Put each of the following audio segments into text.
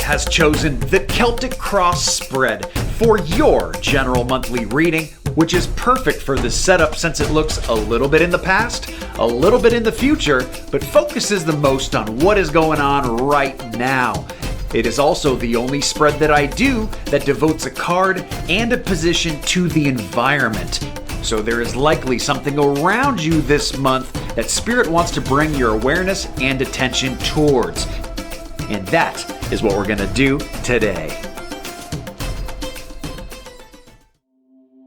has chosen the Celtic Cross spread for your general monthly reading, which is perfect for this setup since it looks a little bit in the past, a little bit in the future, but focuses the most on what is going on right now. It is also the only spread that I do that devotes a card and a position to the environment. So there is likely something around you this month that Spirit wants to bring your awareness and attention towards. And that is what we're going to do today.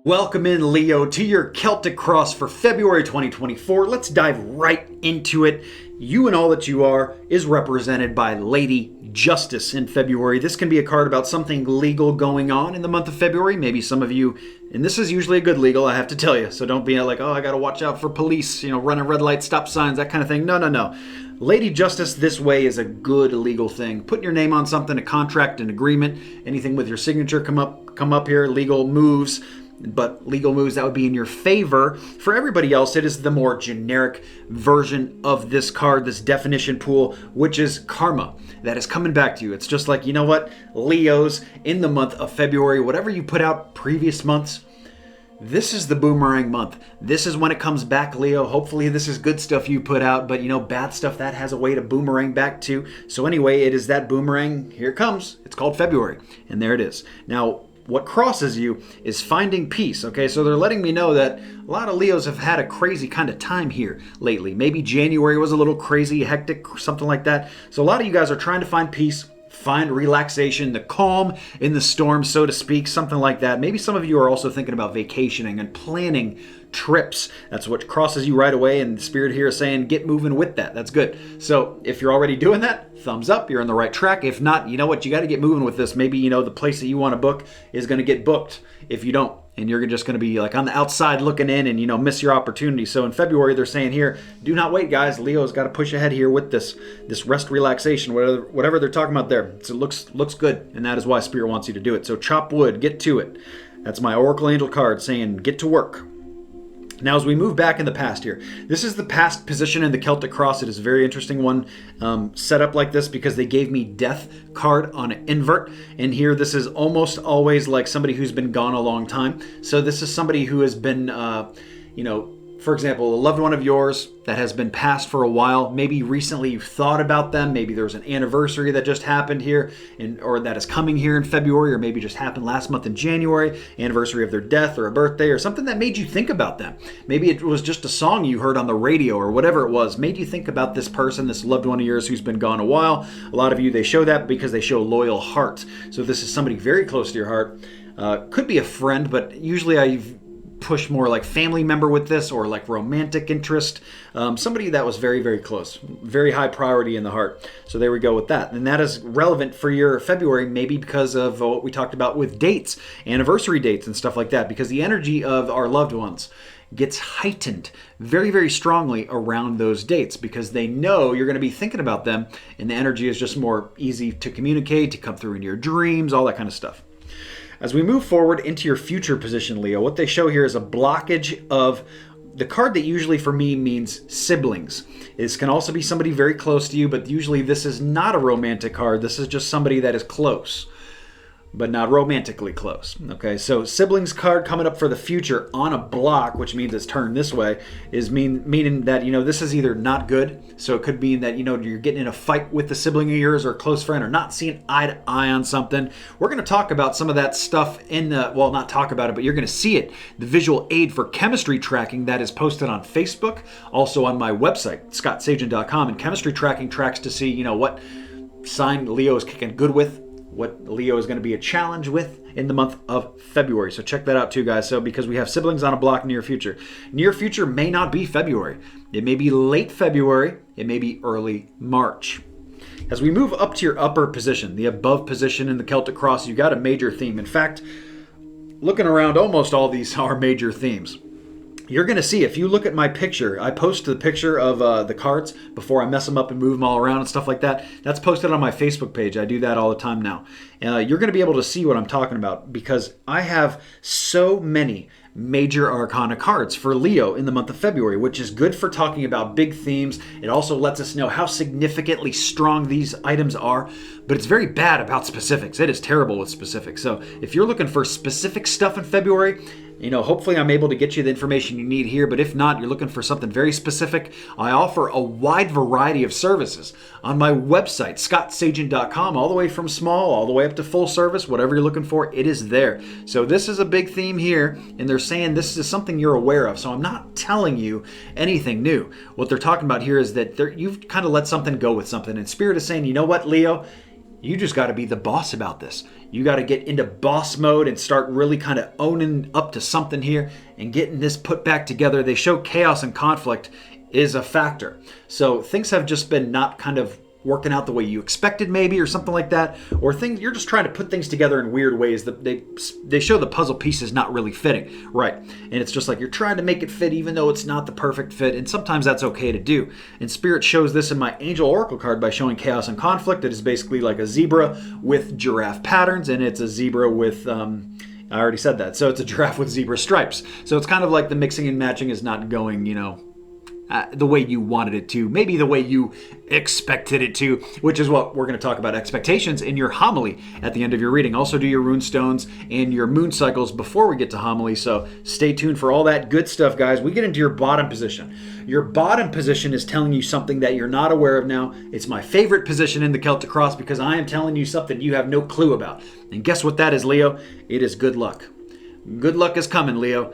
Welcome in, Leo, to your Celtic Cross for February 2024. Let's dive right into it. You and all that you are is represented by Lady Justice in February. This can be a card about something legal going on in the month of February. Maybe some of you, and this is usually a good legal, I have to tell you. So don't be like, oh, I got to watch out for police, running red lights, stop signs, that kind of thing. No. Lady Justice this way is a good legal thing. Putting your name on something, a contract, an agreement, anything with your signature come up here, legal moves. But legal moves that would be in your favor. For everybody else, it is the more generic version of this card, this definition pool, which is karma that is coming back to you. It's just like, you know what, Leos, in the month of February, whatever you put out previous months, this is the boomerang month. This is when it comes back, Leo. Hopefully this is good stuff you put out, but bad stuff, that has a way to boomerang back too. So anyway, it is that boomerang. Here it comes. It's called February, and there it is. Now, what crosses you is finding peace, okay? So they're letting me know that a lot of Leos have had a crazy kind of time here lately. Maybe January was a little crazy, hectic, something like that. So a lot of you guys are trying to find peace, find relaxation, the calm in the storm, so to speak, something like that. Maybe some of you are also thinking about vacationing and planning trips. That's what crosses you right away, and the Spirit here is saying get moving with that. That's good. So if you're already doing that, thumbs up, you're on the right track. If not, you know what, you got to get moving with this. Maybe the place that you want to book is going to get booked if you don't, and you're just going to be like on the outside looking in and miss your opportunity. So in February, they're saying here, do not wait, guys. Leo's got to push ahead here with this rest, relaxation, whatever they're talking about there. So it looks good, and that is why Spirit wants you to do it. So chop wood, get to it. That's my Oracle Angel card saying get to work. Now, as we move back in the past here, this is the past position in the Celtic Cross. It is a very interesting one set up like this because they gave me Death card on an invert. And here, this is almost always like somebody who's been gone a long time. So this is somebody who has been, for example, a loved one of yours that has been passed for a while. Maybe recently you've thought about them. Maybe there's an anniversary that just happened here or that is coming here in February, or maybe just happened last month in January, anniversary of their death or a birthday or something that made you think about them. Maybe it was just a song you heard on the radio or whatever it was, made you think about this person, this loved one of yours who's been gone a while. A lot of you, they show that because they show loyal heart. So this is somebody very close to your heart. Could be a friend, but usually I've push more like family member with this, or like romantic interest, somebody that was very, very close, very high priority in the heart. So there we go with that. And that is relevant for your February, maybe because of what we talked about with dates, anniversary dates and stuff like that, because the energy of our loved ones gets heightened very, very strongly around those dates because they know you're going to be thinking about them, and the energy is just more easy to communicate, to come through in your dreams, all that kind of stuff. As we move forward into your future position, Leo, what they show here is a blockage of the card that usually for me means siblings. This can also be somebody very close to you, but usually this is not a romantic card. This is just somebody that is close, but not romantically close. Okay, so siblings card coming up for the future on a block, which means it's turned this way, is meaning that, this is either not good. So it could mean that, you're getting in a fight with the sibling of yours or a close friend, or not seeing eye to eye on something. We're going to talk about some of that stuff not talk about it, but you're going to see it, the visual aid for chemistry tracking that is posted on Facebook, also on my website, scottsagent.com, and chemistry tracking tracks to see, what sign Leo is kicking good with, what Leo is going to be a challenge with in the month of February. So check that out too, guys. So because we have siblings on a block near future. Near future may not be February. It may be late February. It may be early March. As we move up to your upper position, the above position in the Celtic Cross, you got a major theme. In fact, looking around, almost all these are major themes. You're going to see, if you look at my picture, I post the picture of the cards before I mess them up and move them all around and stuff like that. That's posted on my Facebook page. I do that all the time now. You're going to be able to see what I'm talking about because I have so many major arcana cards for Leo in the month of February, which is good for talking about big themes. It also lets us know how significantly strong these items are, but it's very bad about specifics. It is terrible with specifics. So if you're looking for specific stuff in February, hopefully I'm able to get you the information you need here, but if not, you're looking for something very specific, I offer a wide variety of services on my website, scottsagent.com, all the way from small, all the way up to full service, whatever you're looking for, it is there. So this is a big theme here, and they're saying this is something you're aware of, so I'm not telling you anything new. What they're talking about here is that you've kind of let something go with something, and Spirit is saying, you know what, Leo? You just got to be the boss about this. You got to get into boss mode and start really kind of owning up to something here and getting this put back together. They show chaos and conflict is a factor. So things have just been not kind of working out the way you expected maybe, or something like that, or things you're just trying to put things together in weird ways that they show the puzzle pieces not really fitting right, and it's just like you're trying to make it fit even though it's not the perfect fit, and sometimes that's okay to do. And Spirit shows this in my Angel Oracle card by showing chaos and conflict. It is basically like a zebra with giraffe patterns, and it's a zebra with I already said that, so it's a giraffe with zebra stripes. So it's kind of like the mixing and matching is not going the way you wanted it to, maybe the way you expected it to, which is what we're going to talk about expectations in your homily at the end of your reading. Also do your rune stones and your moon cycles before we get to homily, so stay tuned for all that good stuff, guys. We get into your bottom position. Your bottom position is telling you something that you're not aware of now. It's my favorite position in the Celtic Cross because I am telling you something you have no clue about. And guess what that is, Leo? It is good luck. Good luck is coming, Leo.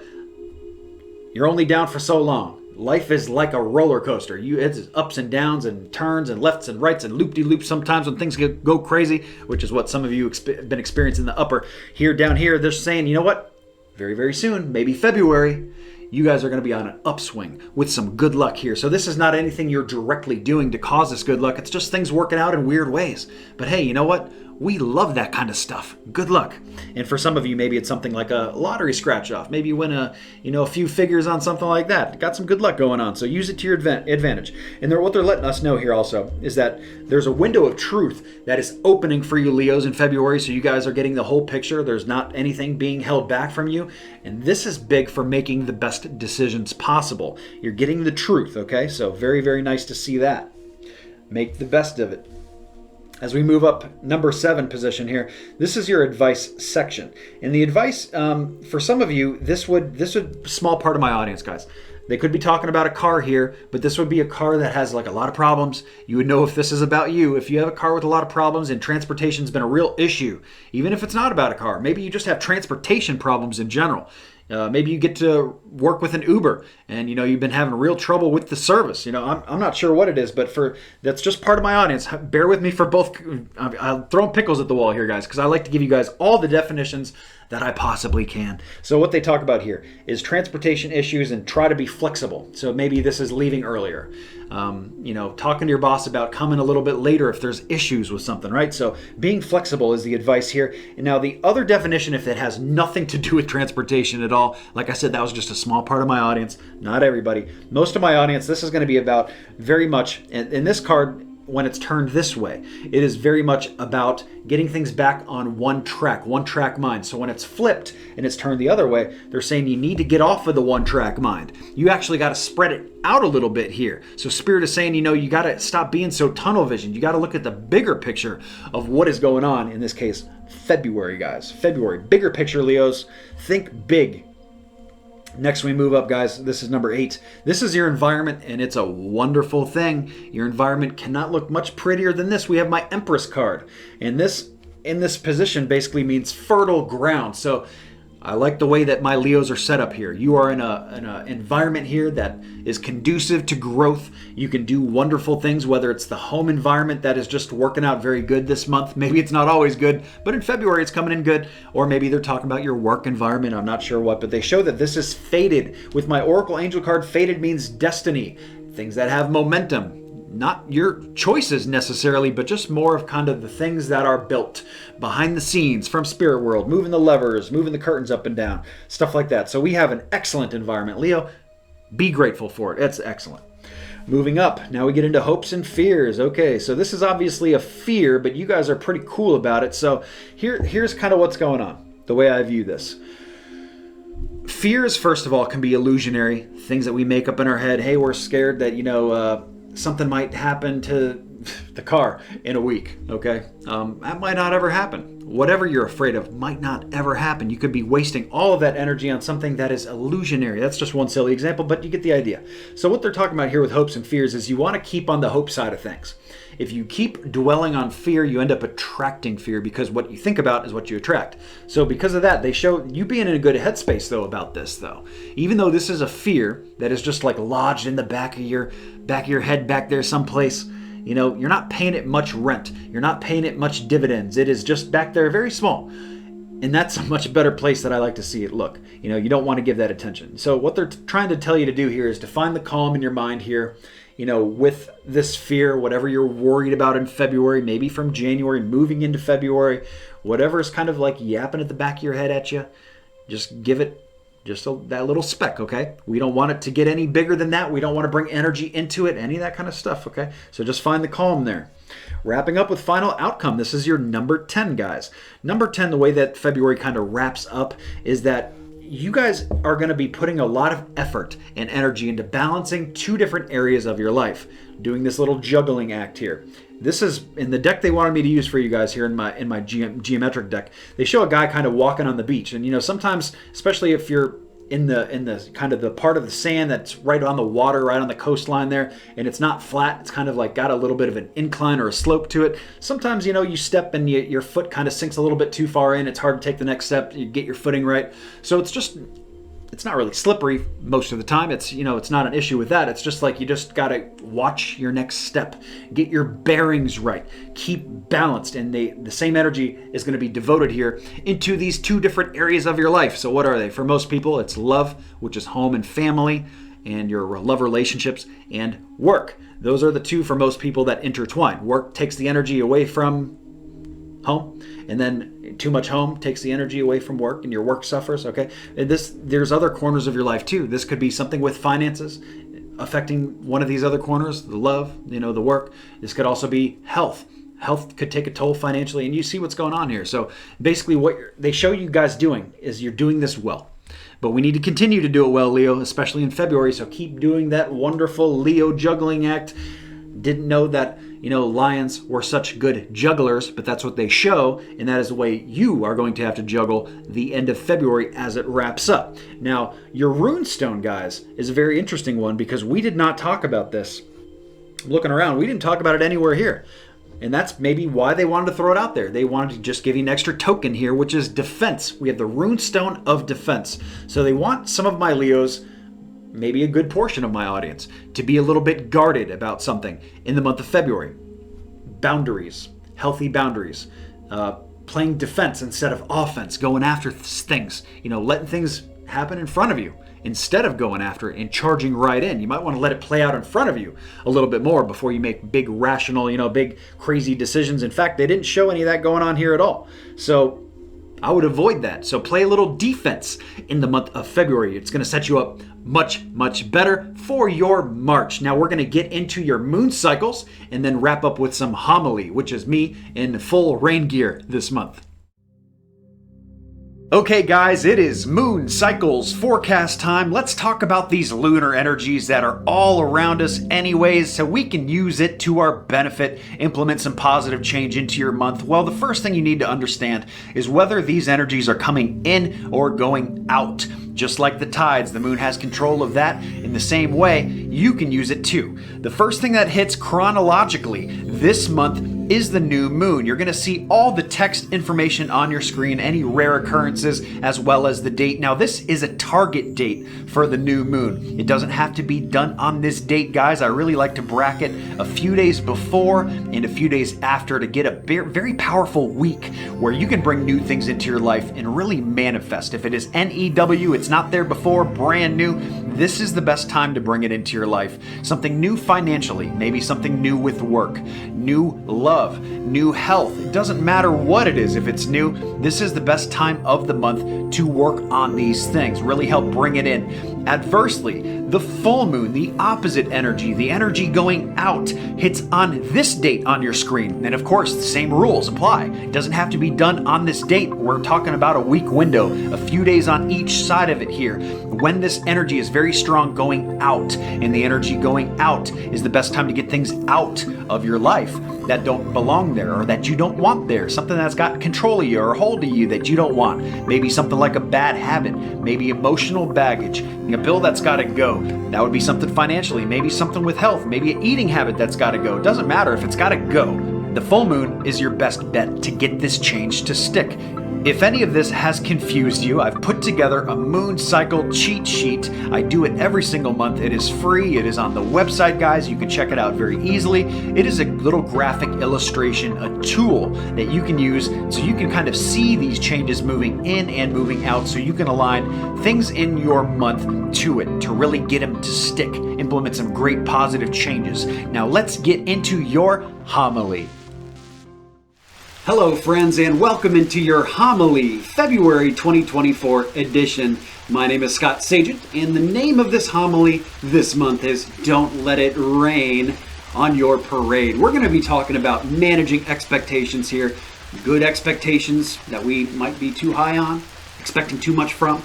You're only down for so long. Life is like a roller coaster. It's ups and downs and turns and lefts and rights and loop-de-loops sometimes when things go crazy, which is what some of you have been experiencing in the upper. Here, down here, they're saying, you know what? Very, very soon, maybe February, you guys are going to be on an upswing with some good luck here. So this is not anything you're directly doing to cause this good luck. It's just things working out in weird ways. But hey, you know what? We love that kind of stuff. Good luck. And for some of you, maybe it's something like a lottery scratch off. Maybe you win a few figures on something like that. Got some good luck going on. So use it to your advantage. And what they're letting us know here also is that there's a window of truth that is opening for you Leos in February. So you guys are getting the whole picture. There's not anything being held back from you. And this is big for making the best decisions possible. You're getting the truth, okay? So very, very nice to see that. Make the best of it. As we move up, number 7 position here, this is your advice section. And the advice, for some of you, this would small part of my audience, guys. They could be talking about a car here, but this would be a car that has like a lot of problems. You would know if this is about you. If you have a car with a lot of problems and transportation's been a real issue, even if it's not about a car, maybe you just have transportation problems in general. Maybe you get to work with an Uber and you've been having real trouble with the service. I'm not sure what it is, but that's just part of my audience. Bear with me for both. I'm throwing pickles at the wall here, guys, because I like to give you guys all the definitions that I possibly can. So what they talk about here is transportation issues and try to be flexible. So maybe this is leaving earlier. Talking to your boss about coming a little bit later if there's issues with something, right? So being flexible is the advice here. And now the other definition, if it has nothing to do with transportation at all, like I said, that was just a small part of my audience, not everybody. Most of my audience, this is going to be about very much, in this card, when it's turned this way, it is very much about getting things back on one track mind. So when it's flipped and it's turned the other way, they're saying you need to get off of the one track mind. You actually got to spread it out a little bit here. So Spirit is saying, you got to stop being so tunnel visioned. You got to look at the bigger picture of what is going on. In this case, February, guys. February, bigger picture, Leos. Think big. Next we move up, guys. This is number 8. This is your environment, and it's a wonderful thing. Your environment cannot look much prettier than this. We have my Empress card, and this in this position basically means fertile ground. So I like the way that my Leos are set up here. You are in an environment here that is conducive to growth. You can do wonderful things, whether it's the home environment that is just working out very good this month. Maybe it's not always good, but in February it's coming in good. Or maybe they're talking about your work environment. I'm not sure what, but they show that this is fated. With my Oracle Angel card, fated means destiny. Things that have momentum. Not your choices necessarily, but just more of kind of the things that are built behind the scenes from spirit world, moving the levers, moving the curtains up and down, stuff like that. So we have an excellent environment. Leo, be grateful for it. It's excellent. Moving up, now we get into hopes and fears. Okay, so this is obviously a fear, but you guys are pretty cool about it. So here's kind of what's going on, the way I view this. Fears, first of all, can be illusionary. Things that we make up in our head. Hey, we're scared that, something might happen to the car in a week, okay? That might not ever happen. Whatever you're afraid of might not ever happen. You could be wasting all of that energy on something that is illusionary. That's just one silly example, but you get the idea. So what they're talking about here with hopes and fears is you want to keep on the hope side of things. If you keep dwelling on fear, you end up attracting fear because what you think about is what you attract. So because of that, they show you being in a good headspace though about this though. Even though this is a fear that is just like lodged in the back of your head back there someplace, you're not paying it much rent. You're not paying it much dividends. It is just back there very small. And that's a much better place that I like to see it look. You don't want to give that attention. So what they're trying to tell you to do here is to find the calm in your mind here, with this fear, whatever you're worried about in February, maybe from January, moving into February, whatever is kind of like yapping at the back of your head at you, just give it that little speck, okay? We don't want it to get any bigger than that. We don't want to bring energy into it, any of that kind of stuff, okay? So just find the calm there. Wrapping up with final outcome. This is your number 10, guys. Number 10, the way that February kind of wraps up is that you guys are going to be putting a lot of effort and energy into balancing two different areas of your life, doing this little juggling act here. This is in the deck they wanted me to use for you guys here in my geometric deck. They show a guy kind of walking on the beach, and sometimes, especially if you're in the kind of the part of the sand that's right on the water, right on the coastline there, and it's not flat, it's kind of like got a little bit of an incline or a slope to it. Sometimes you step and your foot kind of sinks a little bit too far in. It's hard to take the next step, you get your footing right. So it's not really slippery most of the time. It's it's not an issue with that. It's just like you just got to watch your next step, get your bearings right, keep balanced, and the same energy is going to be devoted here into these two different areas of your life. So what are they? For most people, it's love, which is home and family, and your love relationships, and work. Those are the two for most people that intertwine. Work takes the energy away from home, and then too much home takes the energy away from work, and your work suffers, okay? And there's other corners of your life too. This could be something with finances affecting one of these other corners, the love, the work. This could also be health. Health could take a toll financially, and you see what's going on here. So basically what they show you guys doing is you're doing this well. But we need to continue to do it well, Leo, especially in February. So keep doing that wonderful Leo juggling act. Didn't know that lions were such good jugglers, but that's what they show, and that is the way you are going to have to juggle the end of February as it wraps up. Now, your runestone, guys, is a very interesting one because we did not talk about this. Looking around, we didn't talk about it anywhere here. And that's maybe why they wanted to throw it out there. They wanted to just give you an extra token here, which is defense. We have the runestone of defense. So they want some of my Leos, maybe a good portion of my audience, to be a little bit guarded about something in the month of February. Boundaries, healthy boundaries, playing defense instead of offense, going after things, letting things happen in front of you instead of going after it and charging right in. You might want to let it play out in front of you a little bit more before you make big rational, big crazy decisions. In fact, they didn't show any of that going on here at all. So I would avoid that. So play a little defense in the month of February. It's going to set you up much, much better for your March. Now we're going to get into your moon cycles and then wrap up with some homily, which is me in full rain gear this month. Okay guys, it is moon cycles forecast time. Let's talk about these lunar energies that are all around us anyways, so we can use it to our benefit, implement some positive change into your month. Well, the first thing you need to understand is whether these energies are coming in or going out. Just like the tides, the moon has control of that. In the same way, you can use it too. The first thing that hits chronologically this month is the new moon. You're going to see all the text information on your screen, any rare occurrences, as well as the date. Now, this is a target date for the new moon. It doesn't have to be done on this date, guys. I really like to bracket a few days before and a few days after to get a very powerful week where you can bring new things into your life and really manifest. If it is NEW, it's not there before, brand new, this is the best time to bring it into your life. Something new financially, maybe something new with work, new love, love, new health. It doesn't matter what it is. If it's new, this is the best time of the month to work on these things, really help bring it in. Adversely, the full moon, the opposite energy, the energy going out, hits on this date on your screen. And of course, the same rules apply. It doesn't have to be done on this date. We're talking about a week window, a few days on each side of it here. When this energy is very strong going out, and the energy going out is the best time to get things out of your life that don't belong there or that you don't want there, something that's got control of you or hold of you that you don't want. Maybe something like a bad habit, maybe emotional baggage, a bill that's got to go. That would be something financially, maybe something with health, maybe an eating habit that's got to go. It doesn't matter if it's got to go. The full moon is your best bet to get this change to stick. If any of this has confused you, I've put together a moon cycle cheat sheet. I do it every single month. It is free. It is on the website, guys. You can check it out very easily. It is a little graphic illustration, a tool that you can use so you can kind of see these changes moving in and moving out, so you can align things in your month to it to really get them to stick, implement some great positive changes. Now let's get into your homily. Hello friends, and welcome into your homily, February 2024 edition. My name is Scott Sagent, and the name of this homily this month is Don't Let It Rain on Your Parade. We're going to be talking about managing expectations here, good expectations that we might be too high on, expecting too much from,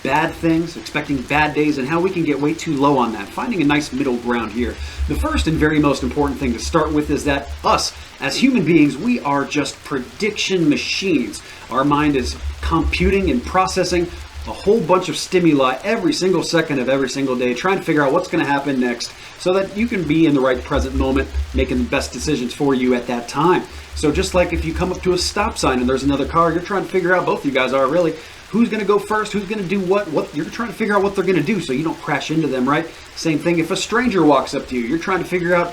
bad things, expecting bad days, and how we can get way too low on that, finding a nice middle ground here. The first and very most important thing to start with is that us, as human beings, we are just prediction machines. Our mind is computing and processing a whole bunch of stimuli every single second of every single day, trying to figure out what's going to happen next so that you can be in the right present moment, making the best decisions for you at that time. So just like if you come up to a stop sign and there's another car, you're trying to figure out, both of you guys are really, who's going to go first, who's going to do what you're trying to figure out what they're going to do so you don't crash into them, right? Same thing if a stranger walks up to you, you're trying to figure out,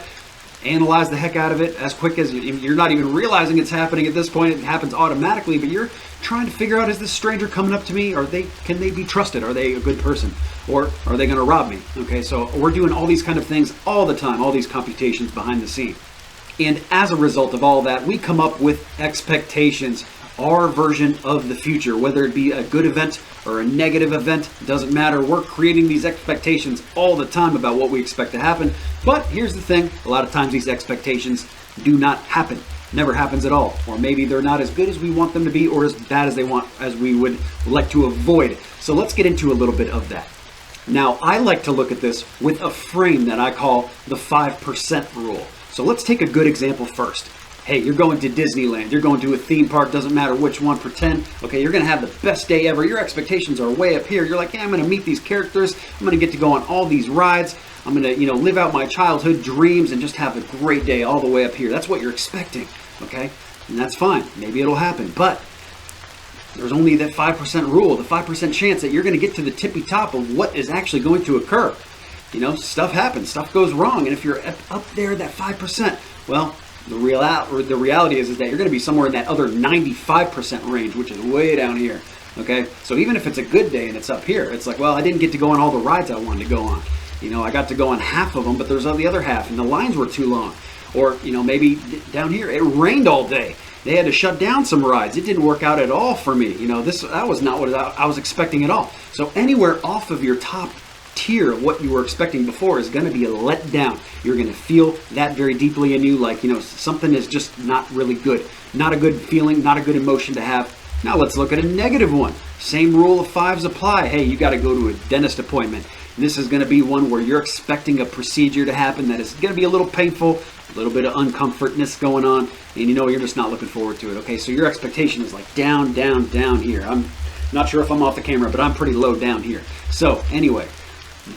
analyze the heck out of it as quick as you're not even realizing it's happening at this point. It happens automatically, but you're trying to figure out, is this stranger coming up to me? Can they be trusted? Are they a good person? Or are they going to rob me? Okay, so we're doing all these kind of things all the time, all these computations behind the scene. And as a result of all that, we come up with expectations, our version of the future, whether it be a good event or a negative event, doesn't matter. We're creating these expectations all the time about what we expect to happen. But here's the thing, a lot of times these expectations do not happen. Never happens at all. Or maybe they're not as good as we want them to be, or as bad as we would like to avoid. So let's get into a little bit of that. Now, I like to look at this with a frame that I call the 5% rule. So let's take a good example first. Hey, you're going to Disneyland, you're going to a theme park, doesn't matter which one, pretend, okay, you're going to have the best day ever. Your expectations are way up here. You're like, yeah, I'm going to meet these characters. I'm going to get to go on all these rides. I'm going to, live out my childhood dreams and just have a great day all the way up here. That's what you're expecting, okay? And that's fine. Maybe it'll happen. But there's only that 5% rule, the 5% chance that you're going to get to the tippy top of what is actually going to occur. Stuff happens, stuff goes wrong. And if you're up there, that 5%, well, the reality is that you're going to be somewhere in that other 95% range, which is way down here, okay? So even if it's a good day and it's up here, it's like, well, I didn't get to go on all the rides I wanted to go on. I got to go on half of them, but there's the other half, and the lines were too long. Or, maybe down here, it rained all day. They had to shut down some rides. It didn't work out at all for me. That was not what I was expecting at all. So anywhere off of your top tier of what you were expecting before is going to be a letdown. You're going to feel that very deeply in you, like, something is just not really good. Not a good feeling, not a good emotion to have. Now let's look at a negative one. Same rule of fives apply. Hey, you got to go to a dentist appointment. This is going to be one where you're expecting a procedure to happen that is going to be a little painful, a little bit of uncomfortness going on, and you're just not looking forward to it. Okay, so your expectation is like down, down, down here. I'm not sure if I'm off the camera, but I'm pretty low down here. So anyway,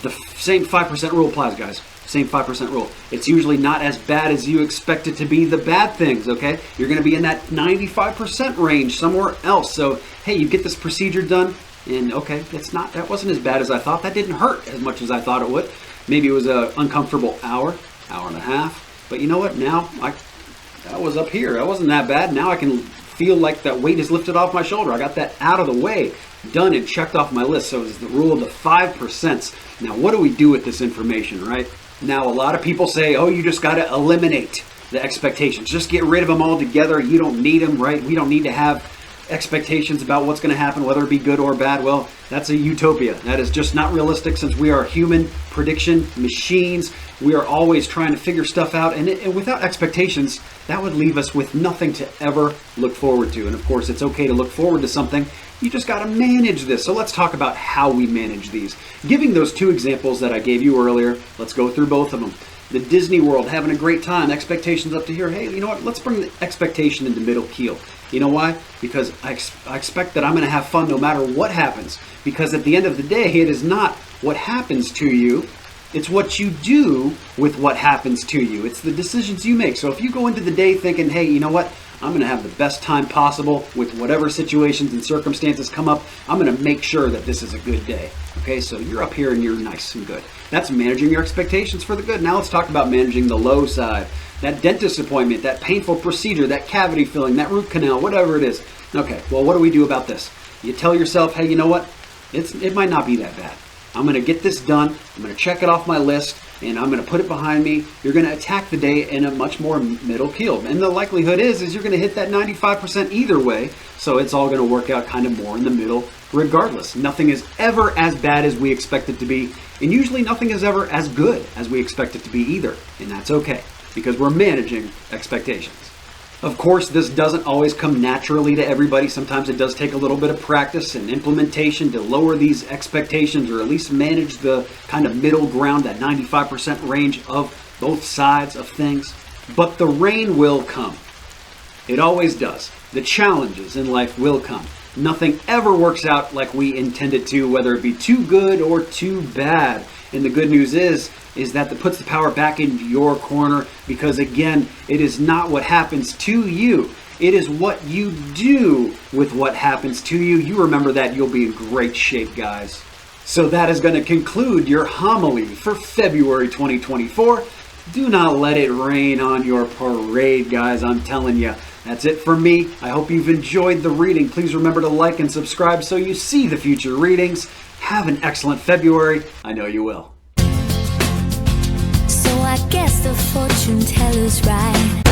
the same 5% rule applies, guys. Same 5% rule. It's usually not as bad as you expect it to be, the bad things, okay? You're going to be in that 95% range somewhere else. So, hey, you get this procedure done, and okay, that wasn't as bad as I thought. That didn't hurt as much as I thought it would. Maybe it was an uncomfortable hour and a half. But you know what? Now, I was up here. That wasn't that bad. Now I can feel like that weight is lifted off my shoulder. I got that out of the way, done and checked off my list. So it's the rule of the 5%. Now, what do we do with this information, right? Now, a lot of people say, oh, you just got to eliminate. the expectations. Just get rid of them altogether. You don't need them, right? We don't need to have expectations about what's going to happen, whether it be good or bad. Well, that's a utopia. That is just not realistic, since we are human prediction machines. We are always trying to figure stuff out, and without expectations, that would leave us with nothing to ever look forward to. And of course, it's okay to look forward to something. You just got to manage this. So let's talk about how we manage these. Giving those two examples that I gave you earlier, let's go through both of them. The Disney World, having a great time, expectations up to here. Hey, you know what? Let's bring the expectation into middle keel. You know why? Because I expect that I'm going to have fun no matter what happens. Because at the end of the day, it is not what happens to you. It's what you do with what happens to you. It's the decisions you make. So if you go into the day thinking, hey, you know what? I'm going to have the best time possible with whatever situations and circumstances come up. I'm going to make sure that this is a good day. Okay, so you're up here and you're nice and good. That's managing your expectations for the good. Now let's talk about managing the low side. That dentist appointment, that painful procedure, that cavity filling, that root canal, whatever it is. Okay, well, what do we do about this? You tell yourself, hey, you know what? It might not be that bad. I'm going to get this done. I'm going to check it off my list, and I'm going to put it behind me. You're going to attack the day in a much more middle keel. And the likelihood is you're going to hit that 95% either way. So it's all going to work out kind of more in the middle regardless. Nothing is ever as bad as we expect it to be. And usually nothing is ever as good as we expect it to be either. And that's okay, because we're managing expectations. Of course, this doesn't always come naturally to everybody. Sometimes it does take a little bit of practice and implementation to lower these expectations, or at least manage the kind of middle ground, that 95% range of both sides of things. But the rain will come. It always does. The challenges in life will come. Nothing ever works out like we intend it to, whether it be too good or too bad. And the good news is that puts the power back in your corner, because again, it is not what happens to you. It is what you do with what happens to you. You remember that, you'll be in great shape, guys. So that is going to conclude your homily for February 2024. Do not let it rain on your parade, guys. I'm telling you. That's it for me. I hope you've enjoyed the reading. Please remember to like and subscribe so you see the future readings. Have an excellent February. I know you will. So I guess the fortune teller's right.